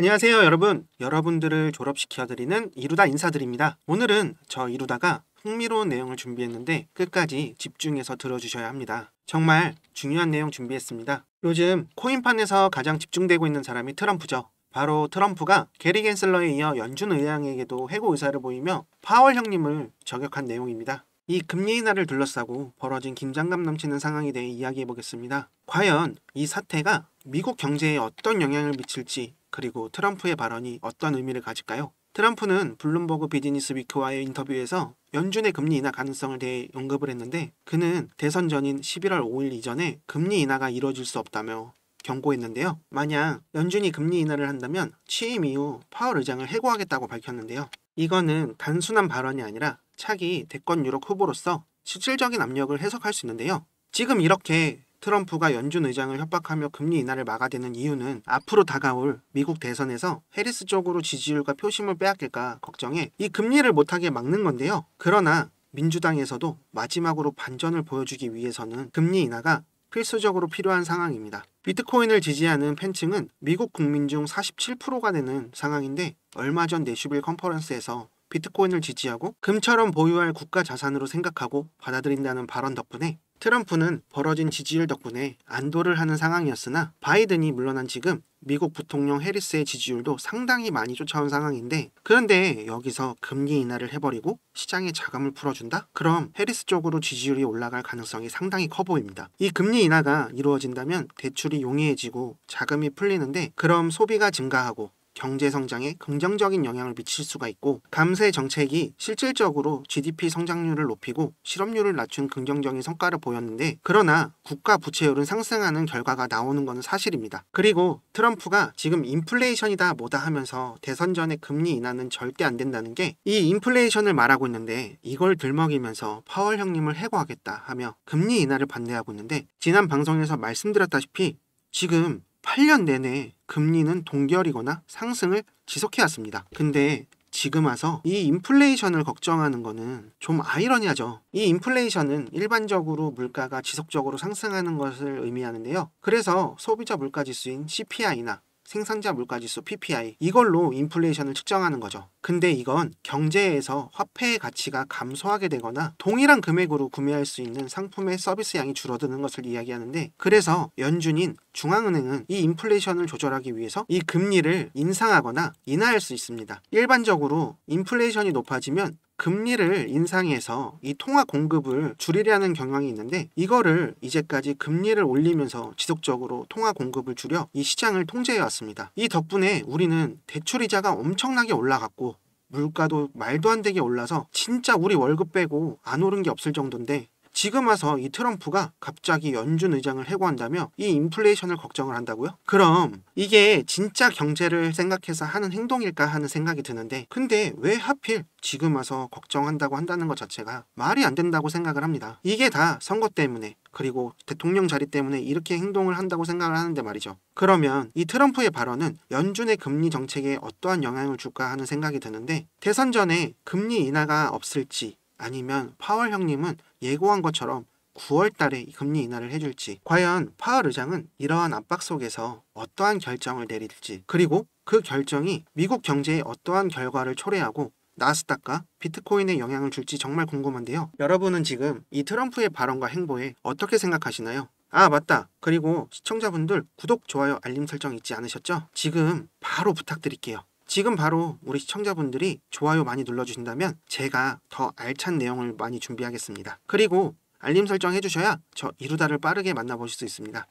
안녕하세요 여러분. 여러분들을 졸업시켜드리는 이루다 인사드립니다. 오늘은 저 이루다가 흥미로운 내용을 준비했는데 끝까지 집중해서 들어주셔야 합니다. 정말 중요한 내용 준비했습니다. 요즘 코인판에서 가장 집중되고 있는 사람이 트럼프죠. 바로 트럼프가 게리 겐슬러에 이어 연준 의장에게도 해고 의사를 보이며 파월 형님을 저격한 내용입니다. 이 금리 인하를 둘러싸고 벌어진 긴장감 넘치는 상황에 대해 이야기해 보겠습니다. 과연 이 사태가 미국 경제에 어떤 영향을 미칠지, 그리고 트럼프의 발언이 어떤 의미를 가질까요? 트럼프는 블룸버그 비즈니스 위크와의 인터뷰에서 연준의 금리 인하 가능성을 대해 언급을 했는데, 그는 대선 전인 11월 5일 이전에 금리 인하가 이루어질 수 없다며 경고했는데요. 만약 연준이 금리 인하를 한다면 취임 이후 파월 의장을 해고하겠다고 밝혔는데요. 이거는 단순한 발언이 아니라 차기 대권 유력 후보로서 실질적인 압력을 해석할 수 있는데요. 지금 이렇게 트럼프가 연준 의장을 협박하며 금리 인하를 막아대는 이유는 앞으로 다가올 미국 대선에서 해리스 쪽으로 지지율과 표심을 빼앗길까 걱정해 이 금리를 못하게 막는 건데요. 그러나 민주당에서도 마지막으로 반전을 보여주기 위해서는 금리 인하가 필수적으로 필요한 상황입니다. 비트코인을 지지하는 팬층은 미국 국민 중 47%가 되는 상황인데, 얼마 전 내슈빌 컨퍼런스에서 비트코인을 지지하고 금처럼 보유할 국가 자산으로 생각하고 받아들인다는 발언 덕분에 트럼프는 벌어진 지지율 덕분에 안도를 하는 상황이었으나, 바이든이 물러난 지금 미국 부통령 해리스의 지지율도 상당히 많이 쫓아온 상황인데, 그런데 여기서 금리 인하를 해버리고 시장에 자금을 풀어준다? 그럼 해리스 쪽으로 지지율이 올라갈 가능성이 상당히 커 보입니다. 이 금리 인하가 이루어진다면 대출이 용이해지고 자금이 풀리는데, 그럼 소비가 증가하고 경제 성장에 긍정적인 영향을 미칠 수가 있고, 감세 정책이 실질적으로 GDP 성장률을 높이고 실업률을 낮춘 긍정적인 성과를 보였는데, 그러나 국가 부채율은 상승하는 결과가 나오는 것은 사실입니다. 그리고 트럼프가 지금 인플레이션이다 뭐다 하면서 대선 전에 금리 인하는 절대 안 된다는 게 이 인플레이션을 말하고 있는데, 이걸 들먹이면서 파월 형님을 해고하겠다 하며 금리 인하를 반대하고 있는데, 지난 방송에서 말씀드렸다시피 지금 8년 내내 금리는 동결이거나 상승을 지속해왔습니다. 근데 지금 와서 이 인플레이션을 걱정하는 거는 좀 아이러니하죠. 이 인플레이션은 일반적으로 물가가 지속적으로 상승하는 것을 의미하는데요. 그래서 소비자 물가지수인 CPI나 생산자 물가지수 PPI, 이걸로 인플레이션을 측정하는 거죠. 근데 이건 경제에서 화폐의 가치가 감소하게 되거나 동일한 금액으로 구매할 수 있는 상품의 서비스 양이 줄어드는 것을 이야기하는데, 그래서 연준인 중앙은행은 이 인플레이션을 조절하기 위해서 이 금리를 인상하거나 인하할 수 있습니다. 일반적으로 인플레이션이 높아지면 금리를 인상해서 이 통화 공급을 줄이려는 경향이 있는데, 이거를 이제까지 금리를 올리면서 지속적으로 통화 공급을 줄여 이 시장을 통제해 왔습니다. 이 덕분에 우리는 대출이자가 엄청나게 올라갔고 물가도 말도 안 되게 올라서 진짜 우리 월급 빼고 안 오른 게 없을 정도인데, 지금 와서 이 트럼프가 갑자기 연준 의장을 해고한다며 이 인플레이션을 걱정을 한다고요? 그럼 이게 진짜 경제를 생각해서 하는 행동일까 하는 생각이 드는데, 근데 왜 하필 지금 와서 걱정한다고 한다는 것 자체가 말이 안 된다고 생각을 합니다. 이게 다 선거 때문에, 그리고 대통령 자리 때문에 이렇게 행동을 한다고 생각을 하는데 말이죠. 그러면 이 트럼프의 발언은 연준의 금리 정책에 어떠한 영향을 줄까 하는 생각이 드는데, 대선 전에 금리 인하가 없을지, 아니면 파월 형님은 예고한 것처럼 9월 달에 금리 인하를 해줄지, 과연 파월 의장은 이러한 압박 속에서 어떠한 결정을 내릴지, 그리고 그 결정이 미국 경제에 어떠한 결과를 초래하고 나스닥과 비트코인에 영향을 줄지 정말 궁금한데요. 여러분은 지금 이 트럼프의 발언과 행보에 어떻게 생각하시나요? 아 맞다, 그리고 시청자분들 구독, 좋아요, 알림 설정 잊지 않으셨죠? 지금 바로 부탁드릴게요. 지금 바로 우리 시청자분들이 좋아요 많이 눌러주신다면 제가 더 알찬 내용을 많이 준비하겠습니다. 그리고 알림 설정 해주셔야 저 이루다를 빠르게 만나보실 수 있습니다.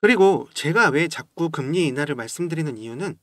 그리고 제가 왜 자꾸 금리 인하를 말씀드리는 이유는,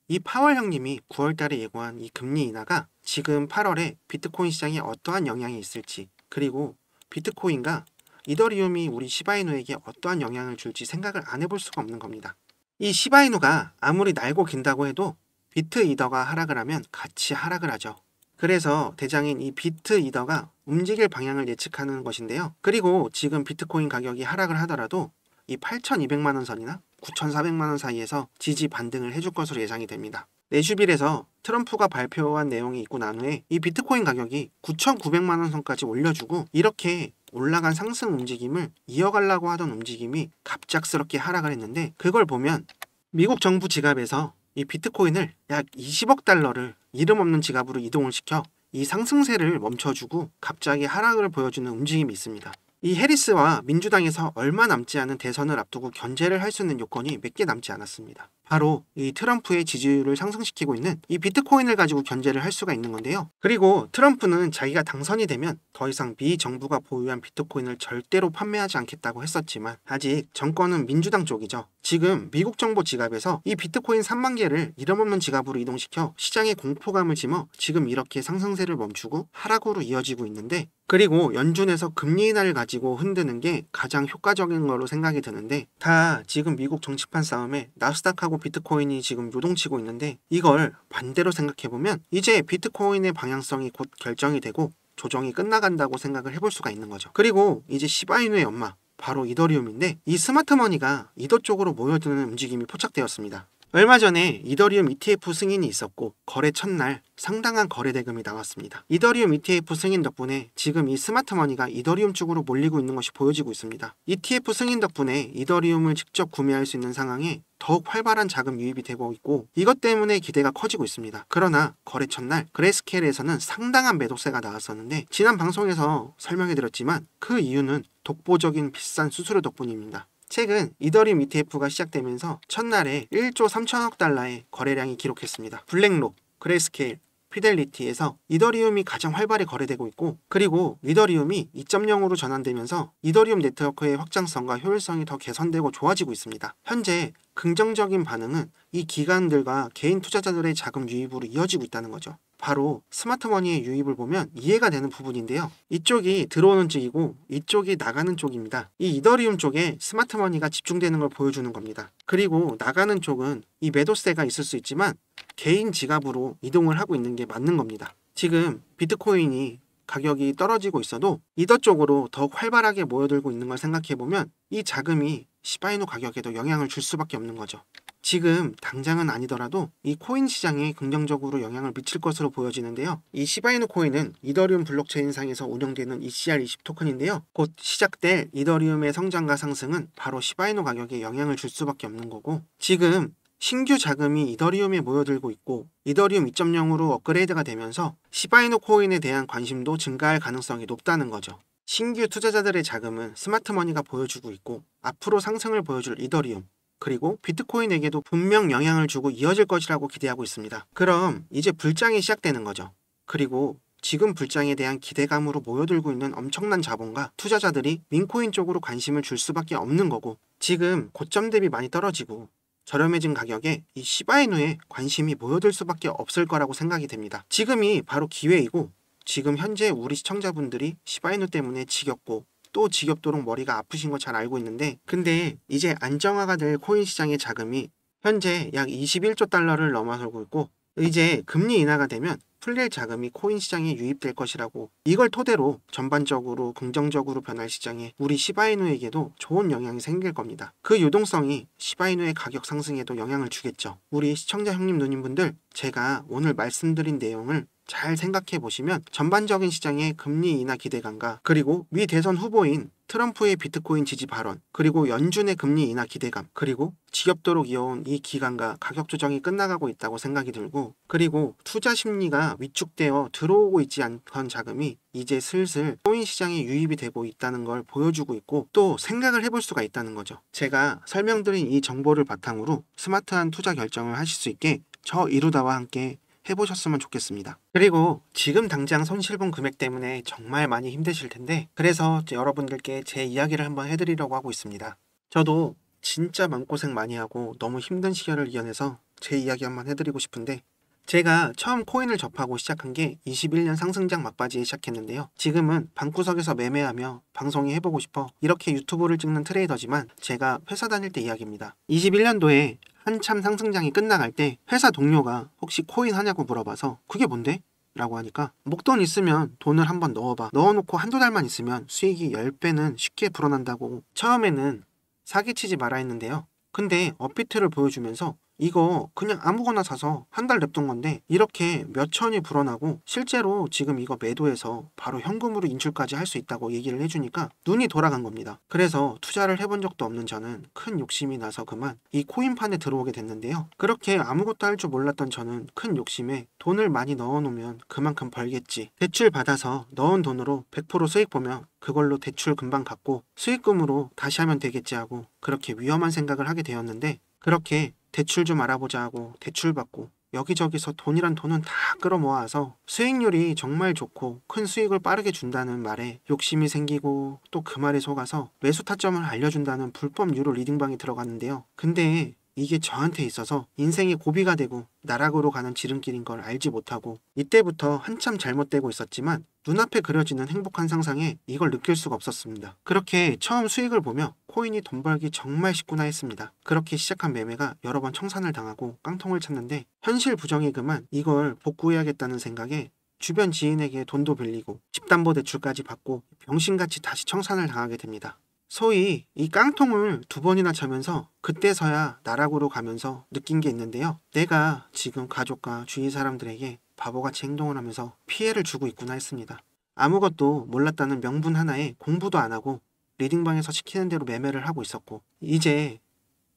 이 파월 형님이 9월 달에 예고한 이 금리 인하가 지금 8월에 비트코인 시장에 어떠한 영향이 있을지, 그리고 비트코인과 이더리움이 우리 시바이누에게 어떠한 영향을 줄지 생각을 안 해볼 수가 없는 겁니다. 이 시바이누가 아무리 날고 긴다고 해도 비트 이더가 하락을 하면 같이 하락을 하죠. 그래서 대장인 이 비트 이더가 움직일 방향을 예측하는 것인데요. 그리고 지금 비트코인 가격이 하락을 하더라도 이 8,200만 원 선이나 9,400만 원 사이에서 지지 반등을 해줄 것으로 예상이 됩니다. 내슈빌에서 트럼프가 발표한 내용이 있고 난 후에 이 비트코인 가격이 9,900만 원 선까지 올려주고 이렇게 올라간 상승 움직임을 이어가려고 하던 움직임이 갑작스럽게 하락을 했는데, 그걸 보면 미국 정부 지갑에서 이 비트코인을 약 20억 달러를 이름 없는 지갑으로 이동을 시켜 이 상승세를 멈춰주고 갑자기 하락을 보여주는 움직임이 있습니다. 이 해리스와 민주당에서 얼마 남지 않은 대선을 앞두고 견제를 할 수 있는 요건이 몇 개 남지 않았습니다. 바로 이 트럼프의 지지율을 상승시키고 있는 이 비트코인을 가지고 견제를 할 수가 있는 건데요. 그리고 트럼프는 자기가 당선이 되면 더 이상 미 정부가 보유한 비트코인을 절대로 판매하지 않겠다고 했었지만 아직 정권은 민주당 쪽이죠. 지금 미국 정부 지갑에서 이 비트코인 3만 개를 이름 없는 지갑으로 이동시켜 시장에 공포감을 심어 지금 이렇게 상승세를 멈추고 하락으로 이어지고 있는데, 그리고 연준에서 금리 인하를 가지고 흔드는 게 가장 효과적인 거로 생각이 드는데, 다 지금 미국 정치판 싸움에 나스닥하고 비트코인이 지금 요동치고 있는데, 이걸 반대로 생각해보면 이제 비트코인의 방향성이 곧 결정이 되고 조정이 끝나간다고 생각을 해볼 수가 있는 거죠. 그리고 이제 시바이누의 엄마, 바로 이더리움인데, 이 스마트머니가 이더 쪽으로 모여드는 움직임이 포착되었습니다. 얼마 전에 이더리움 ETF 승인이 있었고 거래 첫날 상당한 거래 대금이 나왔습니다. 이더리움 ETF 승인 덕분에 지금 이 스마트머니가 이더리움 쪽으로 몰리고 있는 것이 보여지고 있습니다. ETF 승인 덕분에 이더리움을 직접 구매할 수 있는 상황에 더욱 활발한 자금 유입이 되고 있고, 이것 때문에 기대가 커지고 있습니다. 그러나 거래 첫날 그레이스케일에서는 상당한 매도세가 나왔었는데, 지난 방송에서 설명해드렸지만 그 이유는 독보적인 비싼 수수료 덕분입니다. 최근 이더리움 ETF가 시작되면서 첫날에 1조 3천억 달러의 거래량이 기록했습니다. 블랙록, 그레이스케일, 피델리티에서 이더리움이 가장 활발히 거래되고 있고, 그리고 이더리움이 2.0으로 전환되면서 이더리움 네트워크의 확장성과 효율성이 더 개선되고 좋아지고 있습니다. 현재 긍정적인 반응은 이 기관들과 개인 투자자들의 자금 유입으로 이어지고 있다는 거죠. 바로 스마트머니의 유입을 보면 이해가 되는 부분인데요. 이쪽이 들어오는 쪽이고 이쪽이 나가는 쪽입니다. 이 이더리움 쪽에 스마트머니가 집중되는 걸 보여주는 겁니다. 그리고 나가는 쪽은 이 매도세가 있을 수 있지만 개인 지갑으로 이동을 하고 있는 게 맞는 겁니다. 지금 비트코인이 가격이 떨어지고 있어도 이더 쪽으로 더욱 활발하게 모여들고 있는 걸 생각해보면 이 자금이 시바이누 가격에도 영향을 줄 수밖에 없는 거죠. 지금 당장은 아니더라도 이 코인 시장에 긍정적으로 영향을 미칠 것으로 보여지는데요. 이 시바이누 코인은 이더리움 블록체인상에서 운영되는 ECR20 토큰인데요. 곧 시작될 이더리움의 성장과 상승은 바로 시바이누 가격에 영향을 줄 수밖에 없는 거고, 지금 신규 자금이 이더리움에 모여들고 있고 이더리움 2.0으로 업그레이드가 되면서 시바이누 코인에 대한 관심도 증가할 가능성이 높다는 거죠. 신규 투자자들의 자금은 스마트머니가 보여주고 있고 앞으로 상승을 보여줄 이더리움, 그리고 비트코인에게도 분명 영향을 주고 이어질 것이라고 기대하고 있습니다. 그럼 이제 불장이 시작되는 거죠. 그리고 지금 불장에 대한 기대감으로 모여들고 있는 엄청난 자본과 투자자들이 민코인 쪽으로 관심을 줄 수밖에 없는 거고, 지금 고점 대비 많이 떨어지고 저렴해진 가격에 이 시바이누에 관심이 모여들 수밖에 없을 거라고 생각이 됩니다. 지금이 바로 기회이고, 지금 현재 우리 시청자분들이 시바이누 때문에 지겹고 또 지겹도록 머리가 아프신 거 잘 알고 있는데, 근데 이제 안정화가 될 코인 시장의 자금이 현재 약 21조 달러를 넘어서고 있고, 이제 금리 인하가 되면 풀릴 자금이 코인 시장에 유입될 것이라고, 이걸 토대로 전반적으로 긍정적으로 변할 시장에 우리 시바이누에게도 좋은 영향이 생길 겁니다. 그 유동성이 시바이누의 가격 상승에도 영향을 주겠죠. 우리 시청자 형님 누님분들, 제가 오늘 말씀드린 내용을 잘 생각해 보시면 전반적인 시장의 금리 인하 기대감과 그리고 미 대선 후보인 트럼프의 비트코인 지지 발언, 그리고 연준의 금리 인하 기대감, 그리고 지겹도록 이어온 이 기간과 가격 조정이 끝나가고 있다고 생각이 들고, 그리고 투자 심리가 위축되어 들어오고 있지 않던 자금이 이제 슬슬 코인 시장에 유입이 되고 있다는 걸 보여주고 있고, 또 생각을 해볼 수가 있다는 거죠. 제가 설명드린 이 정보를 바탕으로 스마트한 투자 결정을 하실 수 있게 저 이루다와 함께 해보셨으면 좋겠습니다. 그리고 지금 당장 손실본 금액 때문에 정말 많이 힘드실 텐데, 그래서 여러분들께 제 이야기를 한번 해드리려고 하고 있습니다. 저도 진짜 마음고생 많이 하고 너무 힘든 시절을 이겨내서 제 이야기 한번 해드리고 싶은데, 제가 처음 코인을 접하고 시작한 게 21년 상승장 막바지에 시작했는데요. 지금은 방구석에서 매매하며 방송이 해보고 싶어 이렇게 유튜브를 찍는 트레이더지만 제가 회사 다닐 때 이야기입니다. 21년도에 한참 상승장이 끝나갈 때 회사 동료가 혹시 코인 하냐고 물어봐서 그게 뭔데? 라고 하니까 목돈 있으면 돈을 한번 넣어봐. 넣어놓고 한두 달만 있으면 수익이 10배는 쉽게 불어난다고 처음에는 사기치지 마라 했는데요. 근데 업비트를 보여주면서 이거 그냥 아무거나 사서 한 달 냅둔 건데 이렇게 몇 천이 불어나고 실제로 지금 이거 매도해서 바로 현금으로 인출까지 할 수 있다고 얘기를 해주니까 눈이 돌아간 겁니다. 그래서 투자를 해본 적도 없는 저는 큰 욕심이 나서 그만 이 코인판에 들어오게 됐는데요. 그렇게 아무것도 할 줄 몰랐던 저는 큰 욕심에 돈을 많이 넣어놓으면 그만큼 벌겠지. 대출 받아서 넣은 돈으로 100% 수익 보면 그걸로 대출 금방 갚고 수익금으로 다시 하면 되겠지 하고 그렇게 위험한 생각을 하게 되었는데 그렇게 대출 좀 알아보자 하고 대출 받고 여기저기서 돈이란 돈은 다 끌어모아서 수익률이 정말 좋고 큰 수익을 빠르게 준다는 말에 욕심이 생기고 또 그 말에 속아서 매수 타점을 알려준다는 불법 유료 리딩방에 들어갔는데요. 근데 이게 저한테 있어서 인생의 고비가 되고 나락으로 가는 지름길인 걸 알지 못하고 이때부터 한참 잘못되고 있었지만 눈앞에 그려지는 행복한 상상에 이걸 느낄 수가 없었습니다. 그렇게 처음 수익을 보며 코인이 돈 벌기 정말 쉽구나 했습니다. 그렇게 시작한 매매가 여러 번 청산을 당하고 깡통을 쳤는데 현실 부정이 그만 이걸 복구해야겠다는 생각에 주변 지인에게 돈도 빌리고 집담보대출까지 받고 병신같이 다시 청산을 당하게 됩니다. 소위 이 깡통을 2번이나 차면서 그때서야 나락으로 가면서 느낀 게 있는데요. 내가 지금 가족과 주위 사람들에게 바보같이 행동을 하면서 피해를 주고 있구나 했습니다. 아무것도 몰랐다는 명분 하나에 공부도 안 하고 리딩방에서 시키는 대로 매매를 하고 있었고 이제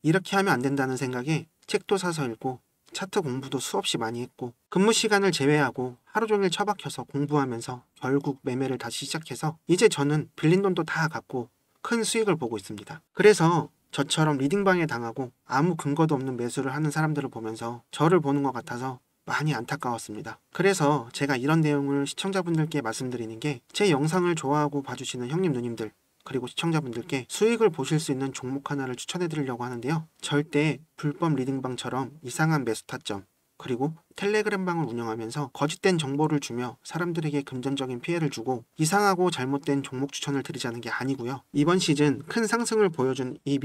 이렇게 하면 안 된다는 생각에 책도 사서 읽고 차트 공부도 수없이 많이 했고 근무 시간을 제외하고 하루 종일 처박혀서 공부하면서 결국 매매를 다시 시작해서 이제 저는 빌린 돈도 다 갚고 큰 수익을 보고 있습니다. 그래서 저처럼 리딩방에 당하고 아무 근거도 없는 매수를 하는 사람들을 보면서 저를 보는 것 같아서 많이 안타까웠습니다. 그래서 제가 이런 내용을 시청자분들께 말씀드리는 게 제 영상을 좋아하고 봐주시는 형님 누님들 그리고 시청자분들께 수익을 보실 수 있는 종목 하나를 추천해 드리려고 하는데요. 절대 불법 리딩방처럼 이상한 매수 타점 그리고 텔레그램방을 운영하면서 거짓된 정보를 주며 사람들에게 금전적인 피해를 주고 이상하고 잘못된 종목 추천을 드리자는 게 아니고요. 이번 시즌 큰 상승을 보여준 이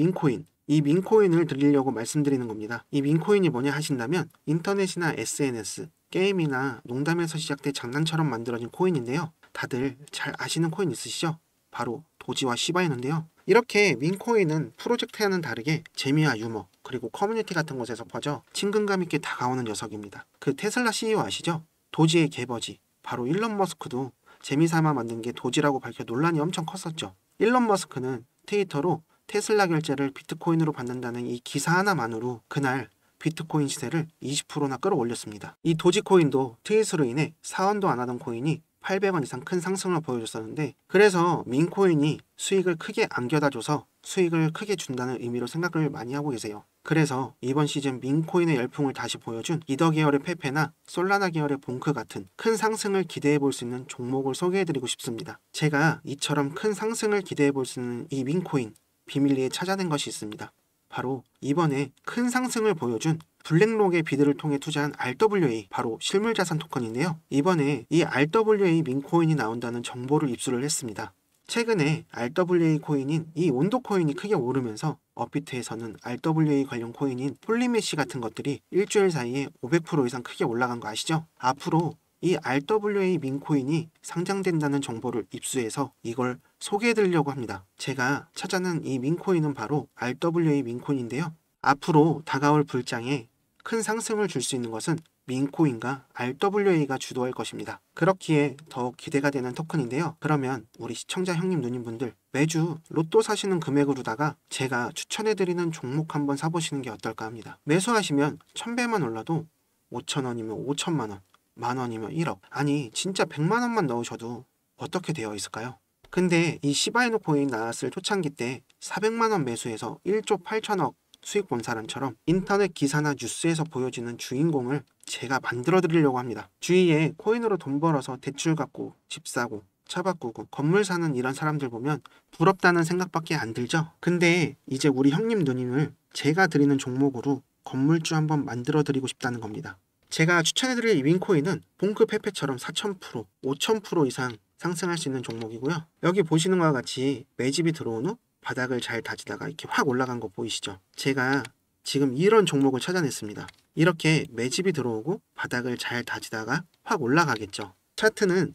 민코인을 드리려고 말씀드리는 겁니다. 이 민코인이 뭐냐 하신다면 인터넷이나 SNS, 게임이나 농담에서 시작된 장난처럼 만들어진 코인인데요. 다들 잘 아시는 코인 있으시죠? 바로 도지와 시바이너인데요. 이렇게 민코인은 프로젝트와는 다르게 재미와 유머 그리고 커뮤니티 같은 곳에서 퍼져 친근감 있게 다가오는 녀석입니다. 그 테슬라 CEO 아시죠? 도지의 개버지 바로 일론 머스크도 재미삼아 만든 게 도지라고 밝혀 논란이 엄청 컸었죠. 일론 머스크는 트위터로 테슬라 결제를 비트코인으로 받는다는 이 기사 하나만으로 그날 비트코인 시세를 20%나 끌어올렸습니다. 이 도지코인도 트윗으로 인해 사원도 안 하던 코인이 800원 이상 큰 상승을 보여줬었는데 그래서 민코인이 수익을 크게 안겨다줘서 수익을 크게 준다는 의미로 생각을 많이 하고 계세요. 그래서 이번 시즌 민코인의 열풍을 다시 보여준 이더 계열의 페페나 솔라나 계열의 봉크 같은 큰 상승을 기대해 볼 수 있는 종목을 소개해드리고 싶습니다. 제가 이처럼 큰 상승을 기대해 볼 수 있는 이 민코인 비밀리에 찾아낸 것이 있습니다. 바로 이번에 큰 상승을 보여준 블랙록의 비드를 통해 투자한 RWA 바로 실물자산 토큰인데요. 이번에 이 RWA 민코인이 나온다는 정보를 입수를 했습니다. 최근에 RWA 코인인 이 온도 코인이 크게 오르면서 업비트에서는 RWA 관련 코인인 폴리메시 같은 것들이 일주일 사이에 500% 이상 크게 올라간 거 아시죠? 앞으로 이 RWA 민코인이 상장된다는 정보를 입수해서 이걸 소개해드리려고 합니다. 제가 찾아낸 이 민코인은 바로 RWA 민코인인데요. 앞으로 다가올 불장에 큰 상승을 줄 수 있는 것은 민코인과 RWA가 주도할 것입니다. 그렇기에 더욱 기대가 되는 토큰인데요. 그러면 우리 시청자 형님 누님분들 매주 로또 사시는 금액으로다가 제가 추천해드리는 종목 한번 사보시는 게 어떨까 합니다. 매수하시면 1000배만 올라도 5,000원이면 5천만원, 만원이면 1억 아니 진짜 100만원만 넣으셔도 어떻게 되어 있을까요? 근데 이 시바이누 코인 나왔을 초창기 때 400만원 매수해서 1조 8천억 수익 본 사람처럼 인터넷 기사나 뉴스에서 보여지는 주인공을 제가 만들어 드리려고 합니다. 주위에 코인으로 돈 벌어서 대출 갚고 집 사고 차 바꾸고 건물 사는 이런 사람들 보면 부럽다는 생각밖에 안 들죠? 근데 이제 우리 형님 누님을 제가 드리는 종목으로 건물주 한번 만들어 드리고 싶다는 겁니다. 제가 추천해드릴 이 윈코인은 봉크 페페처럼 4000%, 5000% 이상 상승할 수 있는 종목이고요. 여기 보시는 것과 같이 매집이 들어온 후 바닥을 잘 다지다가 이렇게 확 올라간 거 보이시죠? 제가 지금 이런 종목을 찾아냈습니다. 이렇게 매집이 들어오고 바닥을 잘 다지다가 확 올라가겠죠. 차트는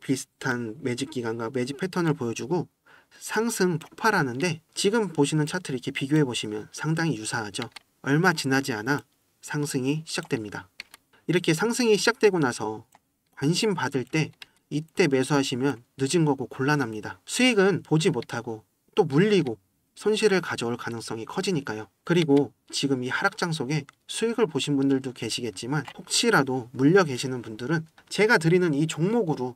비슷한 매집 기간과 매집 패턴을 보여주고 상승 폭발하는데 지금 보시는 차트를 이렇게 비교해 보시면 상당히 유사하죠. 얼마 지나지 않아 상승이 시작됩니다. 이렇게 상승이 시작되고 나서 관심 받을 때 이때 매수하시면 늦은 거고 곤란합니다. 수익은 보지 못하고 또 물리고 손실을 가져올 가능성이 커지니까요. 그리고 지금 이 하락장 속에 수익을 보신 분들도 계시겠지만 혹시라도 물려 계시는 분들은 제가 드리는 이 종목으로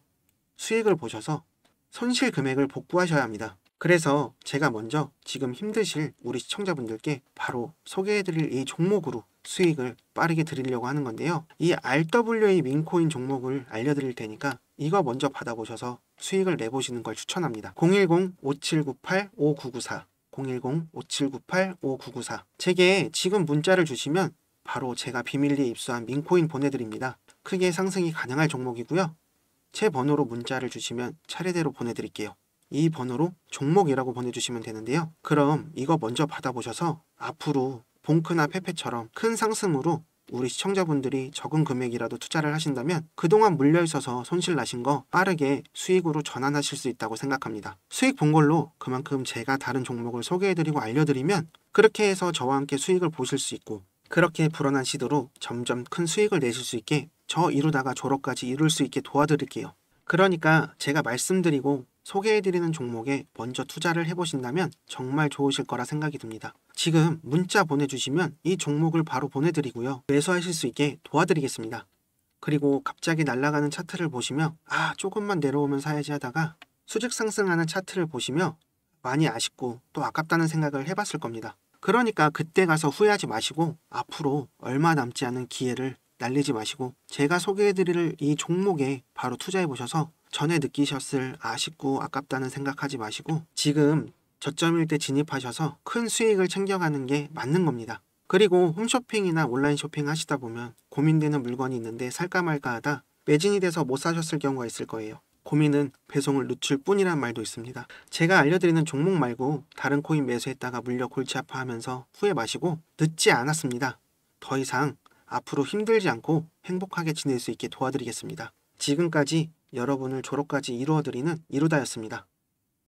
수익을 보셔서 손실 금액을 복구하셔야 합니다. 그래서 제가 먼저 지금 힘드실 우리 시청자분들께 바로 소개해드릴 이 종목으로 수익을 빠르게 드리려고 하는 건데요. 이 RWA 민코인 종목을 알려드릴 테니까 이거 먼저 받아보셔서 수익을 내보시는 걸 추천합니다. 010-5798-5994 010-5798-5994 제게 지금 문자를 주시면 바로 제가 비밀리에 입수한 민코인 보내드립니다. 크게 상승이 가능할 종목이고요. 제 번호로 문자를 주시면 차례대로 보내드릴게요. 이 번호로 종목이라고 보내주시면 되는데요. 그럼 이거 먼저 받아보셔서 앞으로 봉크나 페페처럼 큰 상승으로 우리 시청자분들이 적은 금액이라도 투자를 하신다면 그동안 물려있어서 손실 나신 거 빠르게 수익으로 전환하실 수 있다고 생각합니다. 수익 본 걸로 그만큼 제가 다른 종목을 소개해드리고 알려드리면 그렇게 해서 저와 함께 수익을 보실 수 있고 그렇게 불어난 시도로 점점 큰 수익을 내실 수 있게 저 이루다가 졸업까지 이룰 수 있게 도와드릴게요. 그러니까 제가 말씀드리고 소개해드리는 종목에 먼저 투자를 해보신다면 정말 좋으실 거라 생각이 듭니다. 지금 문자 보내주시면 이 종목을 바로 보내드리고요. 매수하실 수 있게 도와드리겠습니다. 그리고 갑자기 날아가는 차트를 보시며 조금만 내려오면 사야지 하다가 수직 상승하는 차트를 보시며 많이 아쉽고 또 아깝다는 생각을 해봤을 겁니다. 그러니까 그때 가서 후회하지 마시고 앞으로 얼마 남지 않은 기회를 날리지 마시고 제가 소개해드릴 이 종목에 바로 투자해보셔서 전에 느끼셨을 아쉽고 아깝다는 생각하지 마시고 지금 저점일 때 진입하셔서 큰 수익을 챙겨가는 게 맞는 겁니다. 그리고 홈쇼핑이나 온라인 쇼핑 하시다 보면 고민되는 물건이 있는데 살까 말까 하다 매진이 돼서 못 사셨을 경우가 있을 거예요. 고민은 배송을 늦출 뿐이란 말도 있습니다. 제가 알려드리는 종목 말고 다른 코인 매수했다가 물려 골치 아파하면서 후회 마시고 늦지 않았습니다. 더 이상 앞으로 힘들지 않고 행복하게 지낼 수 있게 도와드리겠습니다. 지금까지 여러분을 졸업까지 이루어드리는 이루다였습니다.